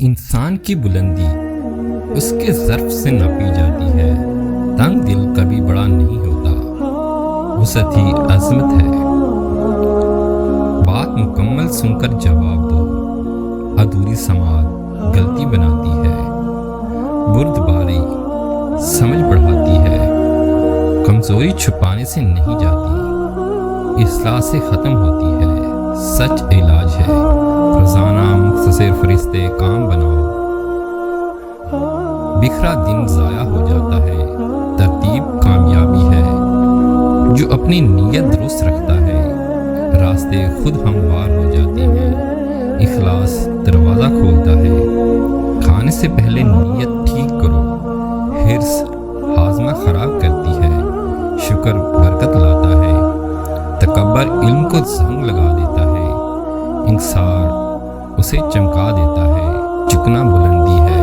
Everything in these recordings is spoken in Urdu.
انسان کی بلندی اس کے ظرف سے ناپی جاتی ہے۔ تنگ دل کبھی بڑا نہیں ہوتا، وسعت ہی عظمت ہے۔ بات مکمل سن کر جواب دو، ادھوری سماعت غلطی بناتی ہے۔ بردباری سمجھ بڑھاتی ہے، کمزوری چھپانے سے نہیں جاتی، اصلاح سے ختم ہوتی ہے۔ سچ علاج ہے، روزانہ مختصر فرشتے کام بناؤ۔ بکھرا دن ضائع ہو جاتا ہے، ترتیب کامیابی ہے۔ جو اپنی نیت درست رکھتا ہے، راستے خود ہموار ہو جاتے ہیں۔ اخلاص دروازہ کھولتا ہے۔ کھانے سے پہلے نیت ٹھیک کرو، حرص ہاضمہ خراب کرتی ہے، شکر برکت لاتا ہے، تکبر علم کو زنگ لگا دیتا ہے، انکسار اسے چمکا دیتا ہے۔ جھکنا بلندی ہے،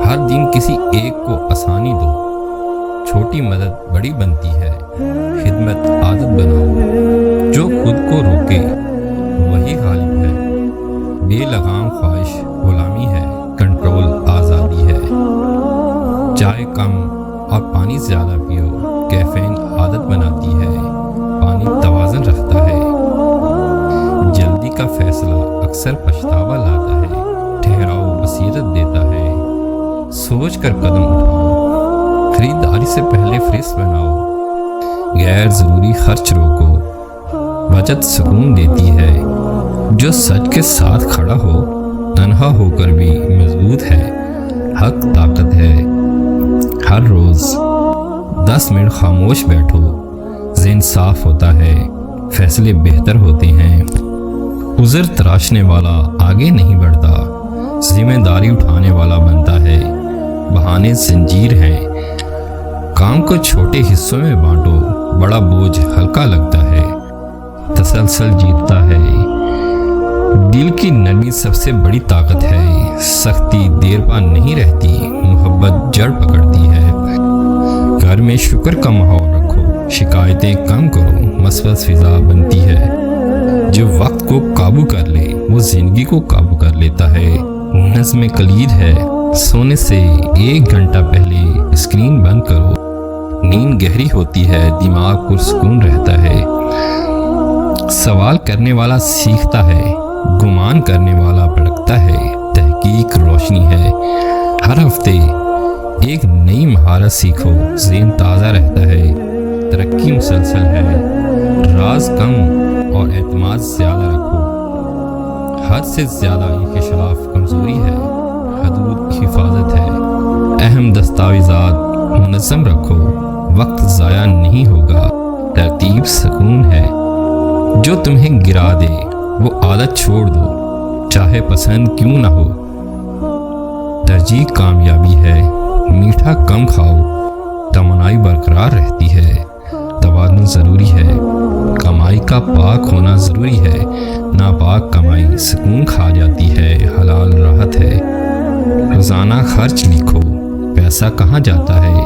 ہر دن کسی ایک کو آسانی دو، چھوٹی مدد بڑی بنتی ہے۔ خدمت عادت بناؤ، جو خود کو روکے وہی غالب ہے۔ بے لگام خواہش غلامی ہے، کنٹرول آزادی ہے۔ چائے کم اور پانی زیادہ پیو، کیفین عادت بناتی ہے، پانی توازن رکھتا ہے۔ جلدی کا فیصلہ اکثر پچھتاوا لاتا ہے، ٹھہراؤ بصیرت دیتا ہے۔ سوچ کر قدم اٹھاؤ، خریداری سے پہلے فہرست بناؤ۔ غیر ضروری خرچ روکو، بچت سکون دیتی ہے۔ جو سچ کے ساتھ کھڑا ہو، تنہا ہو کر بھی مضبوط ہے۔ حق طاقت ہے۔ ہر روز 10 منٹ خاموش بیٹھو، ذہن صاف ہوتا ہے، فیصلے بہتر ہوتے ہیں۔ عذر تراشنے والا آگے نہیں بڑھتا، ذمہ داری اٹھانے والا بنتا ہے۔ بہانے زنجیر ہیں، کام کو چھوٹے حصوں میں بانٹو، بڑا بوجھ ہلکا لگتا ہے۔ تسلسل جیتتا ہے، دل کی نرمی سب سے بڑی طاقت ہے۔ سختی دیر پا نہیں رہتی، محبت جڑ پکڑتی ہے۔ گھر میں شکر کا ماحول رکھو، شکایتیں کم کرو، مثبت فضا بنتی ہے۔ جو وقت کو قابو کر لے وہ زندگی کو قابو کر لیتا ہے۔ نظم کلید ہے، سونے سے 1 گھنٹہ پہلے اسکرین بند کرو۔ نیند گہری ہوتی ہے، دماغ پرسکون رہتا ہے۔ سوال کرنے والا سیکھتا ہے، گمان کرنے والا بھٹکتا ہے۔ تحقیق روشنی ہے، ہر ہفتے ایک نئی مہارت سیکھو، ذہن تازہ رہتا ہے۔ ترقی مسلسل ہے، راز کم اور اعتماد زیادہ رکھو۔ حد سے زیادہ انکشاف کمزوری ہے، حدود حفاظت ہے۔ اہم دستاویزات منظم رکھو، وقت ضائع نہیں ہوگا۔ ترتیب سکون ہے، جو تمہیں گرا دے وہ عادت چھوڑ دو، چاہے پسند کیوں نہ ہو۔ ترجیح کامیابی ہے، میٹھا کم کھاؤ، توانائی برقرار رہتی ہے۔ توازن ضروری ہے، کمائی کا پاک ہونا ضروری ہے۔ ناپاک کمائی سکون کھا جاتی ہے، حلال راحت ہے۔ روزانہ خرچ لکھو، پیسہ کہاں جاتا ہے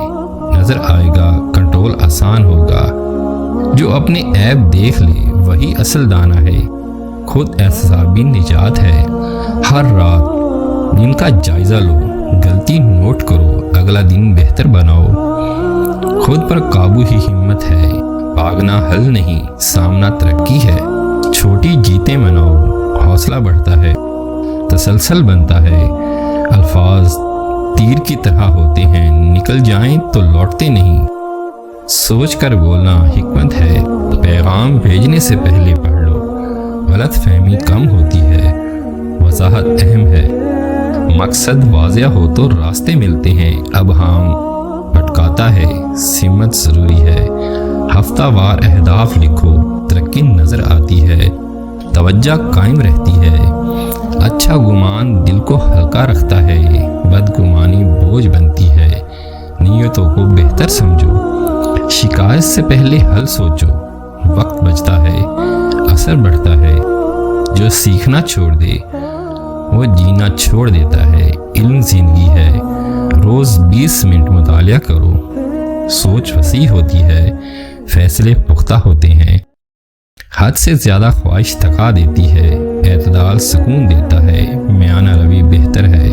نظر آئے گا، کنٹرول آسان ہوگا۔ جو اپنے عیب دیکھ لے وہی اصل دانا ہے۔ خود احتسابی نجات ہے۔ ہر رات دن کا جائزہ لو، غلطی نوٹ کرو، اگلا دن بہتر بناؤ۔ خود پر قابو ہی ہمت ہے، بھاگنا حل نہیں، سامنا ترقی ہے۔ چھوٹی جیتیں مناؤ، حوصلہ بڑھتا ہے، تسلسل بنتا ہے۔ الفاظ تیر کی طرح ہوتے ہیں، نکل جائیں تو لوٹتے نہیں۔ سوچ کر بولنا حکمت ہے، پیغام بھیجنے سے پہلے پڑھ لو، غلط فہمی کم ہوتی ہے۔ وضاحت اہم ہے، مقصد واضح ہو تو راستے ملتے ہیں۔ اب ہم بھٹکاتا ہے، سمت ضروری ہے۔ ہفتہ وار اہداف لکھو، ترقی نظر آتی ہے، توجہ قائم رہتی ہے۔ اچھا گمان دل کو ہلکا رکھتا ہے، بدگمانی بوجھ بنتی ہے۔ نیتوں کو بہتر سمجھو، شکایت سے پہلے حل سوچو، وقت بچتا ہے، اثر بڑھتا ہے۔ جو سیکھنا چھوڑ دے وہ جینا چھوڑ دیتا ہے۔ علم زندگی ہے، روز 20 منٹ مطالعہ کرو، سوچ وسیع ہوتی ہے، فیصلے پختہ ہوتے ہیں۔ حد سے زیادہ خواہش تھکا دیتی ہے، اعتدال سکون دیتا ہے، میانہ روی بہتر ہے۔